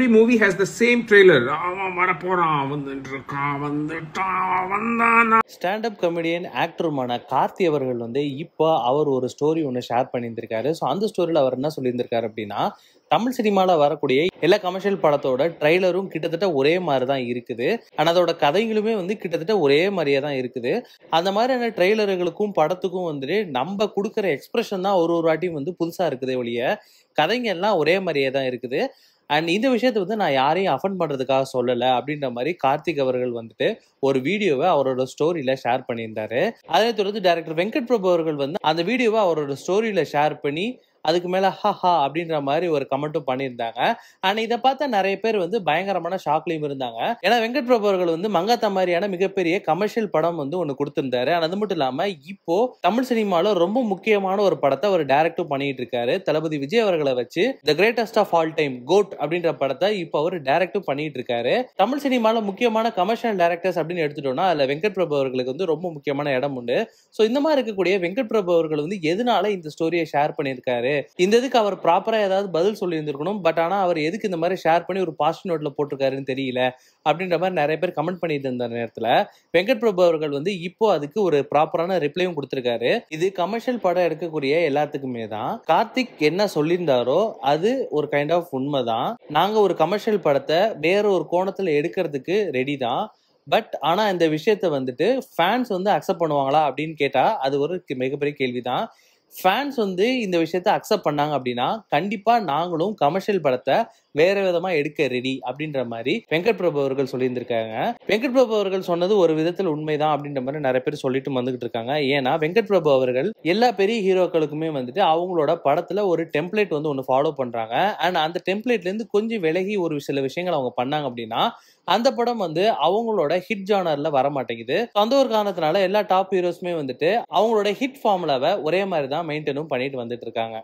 Every movie has the same trailer. Stand up comedian ஆக்டருமான கார்த்தி அவர்கள் வந்து இப்போ அவர் ஒரு ஸ்டோரி ஒன்று ஷேர் பண்ணியிருந்திருக்காரு. ஸோ அந்த ஸ்டோரியில் அவர் என்ன சொல்லியிருந்திருக்காரு அப்படின்னா, தமிழ் சினிமாவில் வரக்கூடிய எல்லா கமர்ஷியல் படத்தோட ட்ரெய்லரும் கிட்டத்தட்ட ஒரே மாதிரி தான் இருக்குது. ஆனால் அதோட கதைகளுமே வந்து கிட்டத்தட்ட ஒரே மாதிரியே தான் இருக்குது. அந்த மாதிரியான ட்ரெய்லர்களுக்கும் படத்துக்கும் வந்துட்டு நம்ம கொடுக்குற எக்ஸ்பிரஷன் தான் ஒரு வாட்டியும் வந்து புதுசாக இருக்குது ஒழிய கதைங்க எல்லாம் ஒரே மாதிரியே தான் இருக்குது. அண்ட் இந்த விஷயத்தை வந்து நான் யாரையும் அஃபண்ட் பண்ணுறதுக்காக சொல்லலை அப்படின்ற மாதிரி கார்த்திக் அவர்கள் வந்துட்டு ஒரு வீடியோவை அவரோட ஸ்டோரியில் ஷேர் பண்ணியிருந்தாரு. அதே தொடர்ந்து டைரக்டர் வெங்கட் பிரபு அவர்கள் வந்து அந்த வீடியோவை அவரோட ஸ்டோரியில் ஷேர் பண்ணி அதுக்கு மேலே ஹஹா அப்படின்ற மாதிரி ஒரு கமெண்ட்டும் பண்ணியிருந்தாங்க. அண்ட் இதை பார்த்தா நிறைய பேர் வந்து பயங்கரமான ஷாக்லையும் இருந்தாங்க. ஏன்னா வெங்கட் பிரபு அவர்கள் வந்து மங்காத்தா மாதிரியான மிகப்பெரிய கமர்ஷியல் படம் வந்து ஒன்று கொடுத்திருந்தாரு. அது மட்டும் இல்லாமல் இப்போ தமிழ் சினிமாவில் ரொம்ப முக்கியமான ஒரு படத்தை அவர் டைரக்டும் பண்ணிட்டு இருக்காரு. தளபதி விஜய் அவர்களை வச்சு the greatest of all time GOAT அப்படின்ற படத்தை இப்போ அவர் டைரக்டும் பண்ணிட்டு இருக்காரு. தமிழ் சினிமாவில் முக்கியமான கமர்ஷியல் டைரக்டர்ஸ் அப்படின்னு எடுத்துட்டோம்னா அதுல வெங்கட் பிரபு அவர்களுக்கு வந்து ரொம்ப முக்கியமான இடம் உண்டு. ஸோ இந்த மாதிரி இருக்கக்கூடிய வெங்கட் பிரபு அவர்கள் வந்து எதனால இந்த ஸ்டோரியை ஷேர் பண்ணியிருக்காரு, இந்த இதுக்கு அவர் ப்ராப்பரா ஏதாவது பதில் சொல்லி இருந்திருக்கணும். பட் ஆனா அவர் எதுக்கு இந்த மாதிரி ஷேர் பண்ணி ஒரு பாசிட்டிவ் நோட்ல போட்டிருக்காருன்னு தெரியல அப்படின்ற மாதிரி நிறைய பேர் கமெண்ட் பண்ணிட்டு இருந்த நேரத்துல வெங்கட் பிரபு அவர்கள் வந்து இப்போ அதுக்கு ஒரு ப்ராப்பரான ரிப்ளையும் கொடுத்திருக்காரு. இது கமர்ஷியல் படம் எடுக்கக்கூடிய எல்லாத்துக்குமே தான். கார்த்திக் என்ன சொல்லியிருந்தாரோ அது ஒரு கைண்ட் ஆஃப் உண்மைதான். நாங்க ஒரு கமர்ஷியல் படத்தை வேற ஒரு கோணத்துல எடுக்கிறதுக்கு ரெடி தான். பட் ஆனா இந்த விஷயத்த வந்துட்டு ஃபேன்ஸ் வந்து அக்செப்ட் பண்ணுவாங்களா அப்படின்னு கேட்டா அது ஒரு மிகப்பெரிய கேள்விதான். ஃபேன்ஸ் வந்து இந்த விஷயத்த அக்செப்ட் பண்ணாங்க அப்படின்னா கண்டிப்பா நாங்களும் கமர்ஷியல் படத்தை வேற விதமா எடுக்க ரெடி அப்படின்ற மாதிரி வெங்கட் பிரபு அவர்கள் சொல்லியிருந்திருக்காங்க. வெங்கட் பிரபு அவர்கள் சொன்னது ஒரு விதத்தில் உண்மைதான் அப்படின்ற மாதிரி நிறைய பேர் சொல்லிட்டு வந்துகிட்டு இருக்காங்க. ஏன்னா வெங்கட் பிரபு அவர்கள் எல்லா பெரிய ஹீரோக்களுக்குமே வந்துட்டு அவங்களோட படத்துல ஒரு டெம்ப்ளேட் வந்து ஒன்று ஃபாலோ பண்றாங்க. அண்ட் அந்த டெம்ப்ளேட்ல இருந்து கொஞ்சம் விலகி ஒரு சில விஷயங்கள் அவங்க பண்ணாங்க அப்படின்னா அந்த படம் வந்து அவங்களோட ஹிட் ஜானர்ல வர மாட்டேங்குது. அந்த ஒரு காரணத்தினால எல்லா டாப் ஹீரோஸுமே வந்துட்டு அவங்களோட ஹிட் ஃபார்முலாவை ஒரே மாதிரி தான் மெயின்டைனும் பண்ணிட்டு வந்துட்டு இருக்காங்க.